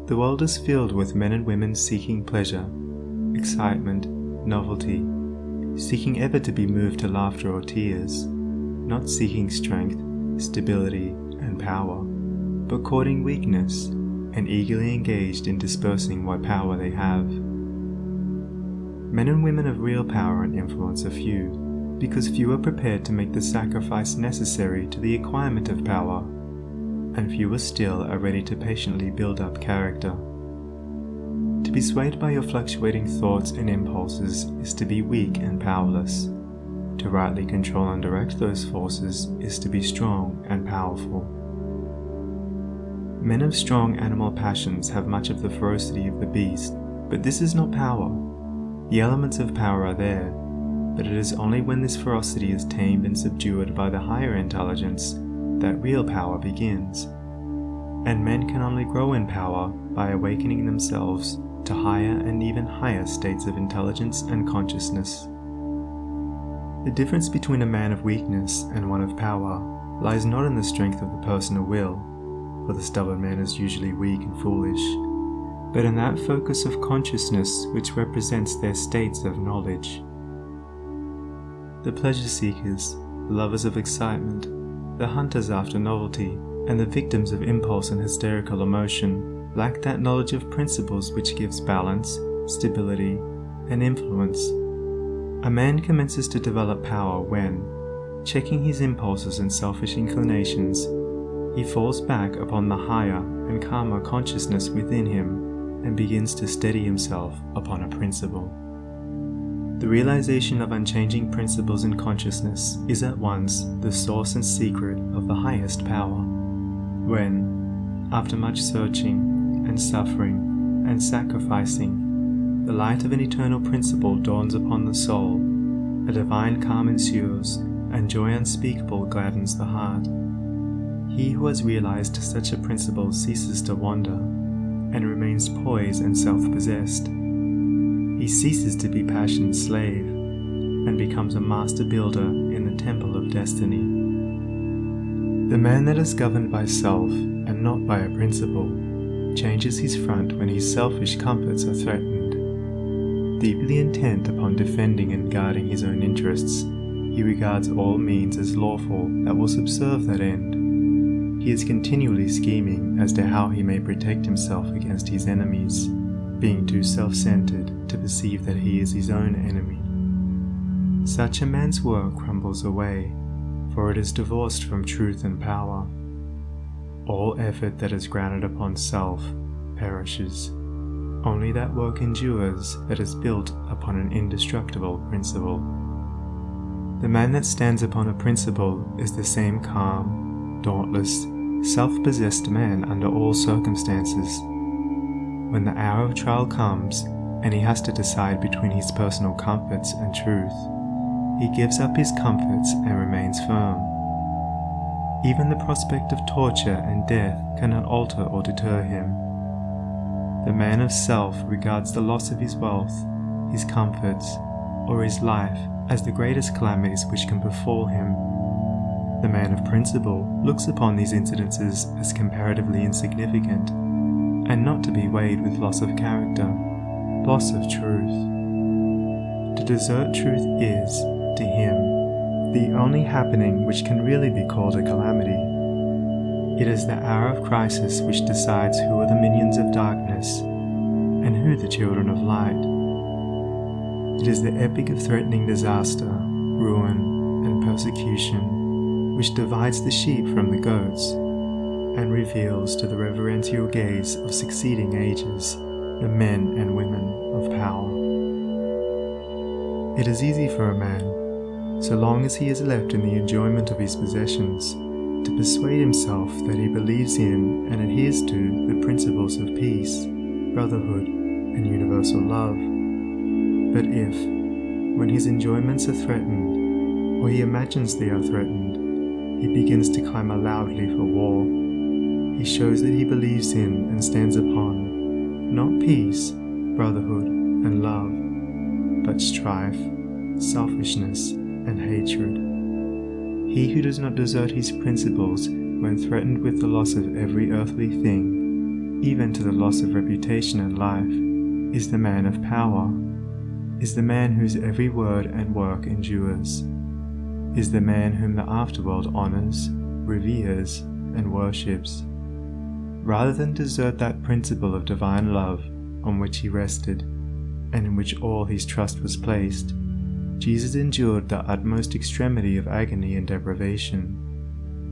The world is filled with men and women seeking pleasure, excitement, novelty, seeking ever to be moved to laughter or tears, not seeking strength, stability, and power, but courting weakness and eagerly engaged in dispersing what power they have. Men and women of real power and influence are few, because few are prepared to make the sacrifice necessary to the acquirement of power, and fewer still are ready to patiently build up character. To be swayed by your fluctuating thoughts and impulses is to be weak and powerless. To rightly control and direct those forces is to be strong and powerful. Men of strong animal passions have much of the ferocity of the beast, but this is not power. The elements of power are there, but it is only when this ferocity is tamed and subdued by the higher intelligence that real power begins. And men can only grow in power by awakening themselves to higher and even higher states of intelligence and consciousness. The difference between a man of weakness and one of power lies not in the strength of the personal will, for the stubborn man is usually weak and foolish, but in that focus of consciousness which represents their states of knowledge. The pleasure seekers, the lovers of excitement, the hunters after novelty, and the victims of impulse and hysterical emotion lack that knowledge of principles which gives balance, stability, and influence. A man commences to develop power when, checking his impulses and selfish inclinations, he falls back upon the higher and calmer consciousness within him and begins to steady himself upon a principle. The realization of unchanging principles in consciousness is at once the source and secret of the highest power. When, after much searching and suffering and sacrificing, the light of an eternal principle dawns upon the soul, a divine calm ensues, and joy unspeakable gladdens the heart. He who has realized such a principle ceases to wander, and remains poised and self-possessed. He ceases to be passion's slave, and becomes a master builder in the temple of destiny. The man that is governed by self, and not by a principle, changes his front when his selfish comforts are threatened. Deeply intent upon defending and guarding his own interests, he regards all means as lawful that will subserve that end. He is continually scheming as to how he may protect himself against his enemies, being too self-centered to perceive that he is his own enemy. Such a man's work crumbles away, for it is divorced from truth and power. All effort that is grounded upon self perishes. Only that work endures that is built upon an indestructible principle. The man that stands upon a principle is the same calm, dauntless, self-possessed man under all circumstances. When the hour of trial comes, and he has to decide between his personal comforts and truth, he gives up his comforts and remains firm. Even the prospect of torture and death cannot alter or deter him. The man of self regards the loss of his wealth, his comforts, or his life as the greatest calamities which can befall him. The man of principle looks upon these incidences as comparatively insignificant, and not to be weighed with loss of character, loss of truth. To desert truth is, to him, the only happening which can really be called a calamity. It is the hour of crisis which decides who are the minions of darkness, and who the children of light. It is the epic of threatening disaster, ruin, and persecution, which divides the sheep from the goats, and reveals to the reverential gaze of succeeding ages the men and women of power. It is easy for a man, so long as he is left in the enjoyment of his possessions, to persuade himself that he believes in and adheres to the principles of peace, brotherhood, and universal love. But if, when his enjoyments are threatened, or he imagines they are threatened, he begins to clamor loudly for war, he shows that he believes in and stands upon, not peace, brotherhood, and love, but strife, selfishness, and hatred. He who does not desert his principles when threatened with the loss of every earthly thing, even to the loss of reputation and life, is the man of power, is the man whose every word and work endures, is the man whom the afterworld honors, reveres, and worships. Rather than desert that principle of divine love on which he rested, and in which all his trust was placed, Jesus endured the utmost extremity of agony and deprivation,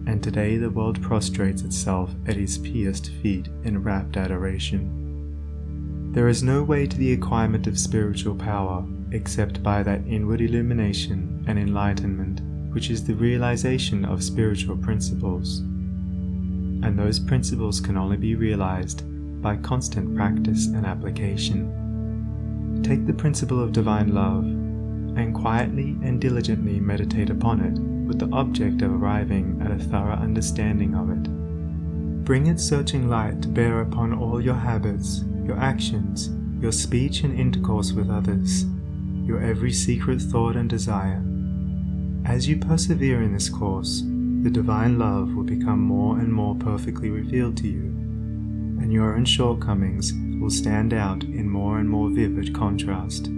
and today the world prostrates itself at his pierced feet in rapt adoration. There is no way to the acquirement of spiritual power except by that inward illumination and enlightenment which is the realization of spiritual principles, and those principles can only be realized by constant practice and application. Take the principle of divine love, and quietly and diligently meditate upon it with the object of arriving at a thorough understanding of it. Bring its searching light to bear upon all your habits, your actions, your speech and intercourse with others, your every secret thought and desire. As you persevere in this course, the divine love will become more and more perfectly revealed to you, and your own shortcomings will stand out in more and more vivid contrast,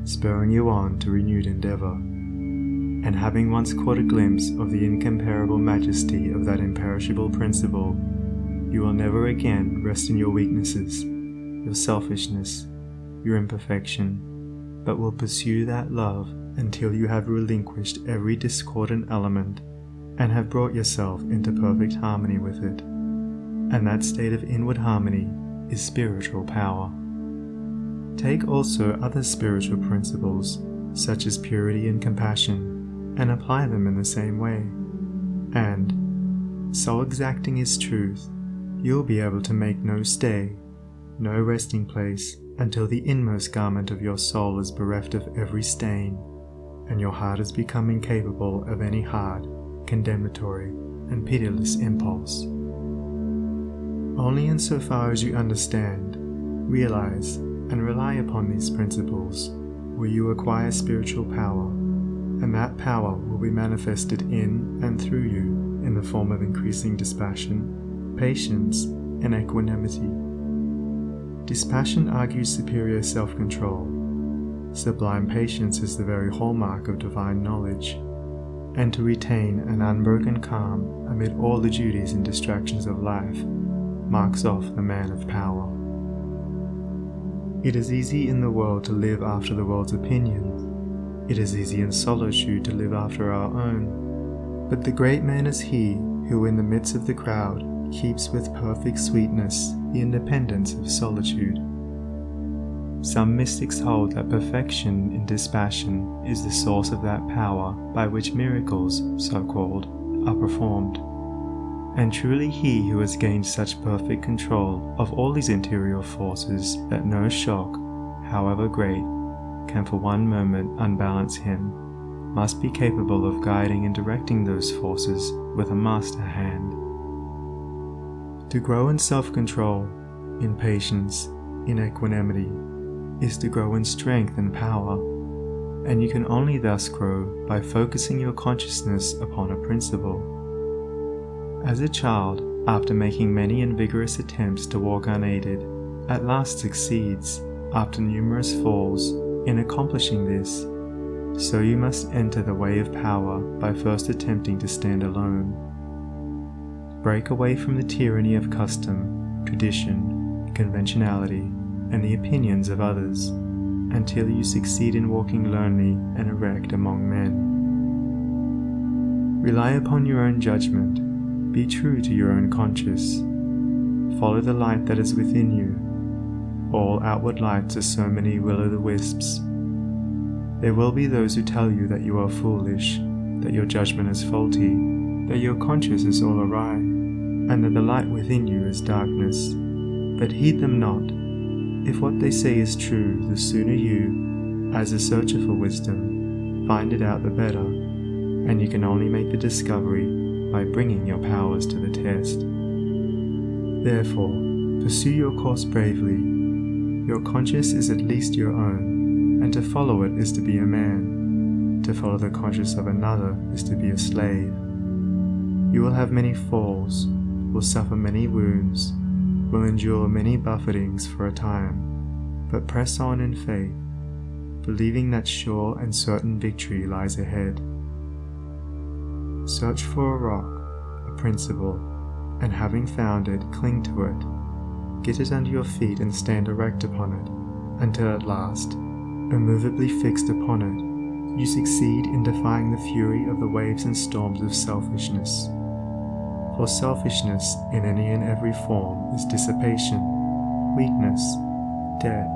spurring you on to renewed endeavor. And having once caught a glimpse of the incomparable majesty of that imperishable principle, you will never again rest in your weaknesses, your selfishness, your imperfection, but will pursue that love until you have relinquished every discordant element and have brought yourself into perfect harmony with it. And that state of inward harmony is spiritual power. Take also other spiritual principles, such as purity and compassion, and apply them in the same way. And, so exacting is truth, you will be able to make no stay, no resting place, until the inmost garment of your soul is bereft of every stain, and your heart has become incapable of any hard, condemnatory, and pitiless impulse. Only insofar as you understand, realize, and rely upon these principles will you acquire spiritual power, and that power will be manifested in and through you in the form of increasing dispassion, patience, and equanimity. Dispassion argues superior self-control. Sublime patience is the very hallmark of divine knowledge, and to retain an unbroken calm amid all the duties and distractions of life marks off the man of power. It is easy in the world to live after the world's opinion. It is easy in solitude to live after our own. But the great man is he who in the midst of the crowd keeps with perfect sweetness the independence of solitude. Some mystics hold that perfection in dispassion is the source of that power by which miracles, so-called, are performed. And truly he who has gained such perfect control of all his interior forces that no shock, however great, can for one moment unbalance him, must be capable of guiding and directing those forces with a master hand. To grow in self-control, in patience, in equanimity, is to grow in strength and power, and you can only thus grow by focusing your consciousness upon a principle. As a child, after making many and vigorous attempts to walk unaided, at last succeeds, after numerous falls, in accomplishing this, so you must enter the way of power by first attempting to stand alone. Break away from the tyranny of custom, tradition, conventionality, and the opinions of others, until you succeed in walking lonely and erect among men. Rely upon your own judgment, be true to your own conscience, follow the light that is within you. All outward lights are so many will-o'-the-wisps. There will be those who tell you that you are foolish, that your judgment is faulty, that your conscience is all awry, and that the light within you is darkness. But heed them not. If what they say is true, the sooner you, as a searcher for wisdom, find it out the better, and you can only make the discovery by bringing your powers to the test. Therefore, pursue your course bravely. Your conscience is at least your own, and to follow it is to be a man. To follow the conscience of another is to be a slave. You will have many falls, will suffer many wounds, will endure many buffetings for a time, but press on in faith, believing that sure and certain victory lies ahead. Search for a rock, a principle, and having found it, cling to it. Get it under your feet and stand erect upon it, until at last, immovably fixed upon it, you succeed in defying the fury of the waves and storms of selfishness. For selfishness in any and every form is dissipation, weakness, death.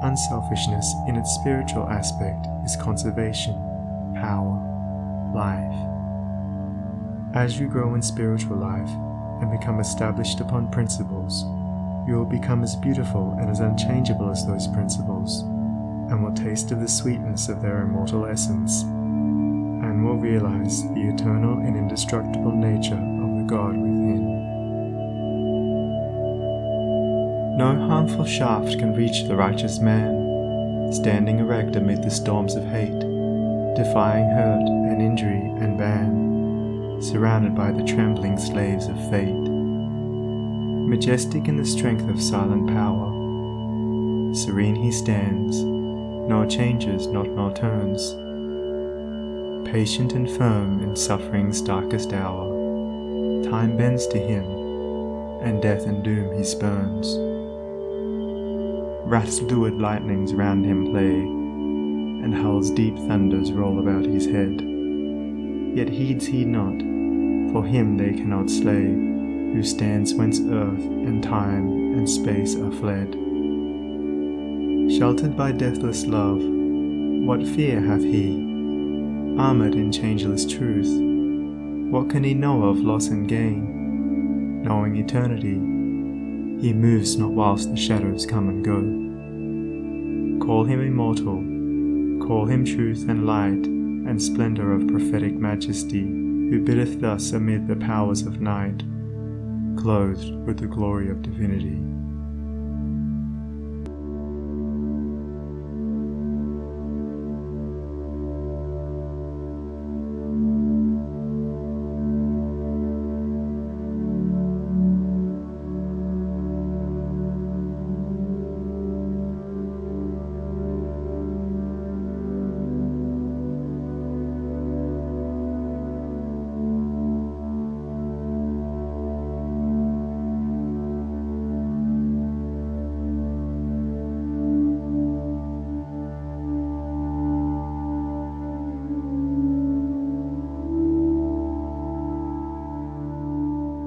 Unselfishness in its spiritual aspect is conservation, power, life. As you grow in spiritual life and become established upon principles, you will become as beautiful and as unchangeable as those principles, and will taste of the sweetness of their immortal essence, and will realize the eternal and indestructible nature of the God within. No harmful shaft can reach the righteous man, standing erect amid the storms of hate, defying hurt and injury and ban, surrounded by the trembling slaves of fate. Majestic in the strength of silent power, serene he stands, nor changes not nor turns, patient and firm in suffering's darkest hour. Time bends to him, and death and doom he spurns. Wrath's lurid lightnings round him play, and hell's deep thunders roll about his head. Yet heeds he not, for him they cannot slay, who stands whence earth and time and space are fled. Sheltered by deathless love, what fear hath he? Armoured in changeless truth, what can he know of loss and gain? Knowing eternity, he moves not whilst the shadows come and go. Call him immortal, call him truth and light and splendour of prophetic majesty, who biddeth thus amid the powers of night, clothed with the glory of divinity.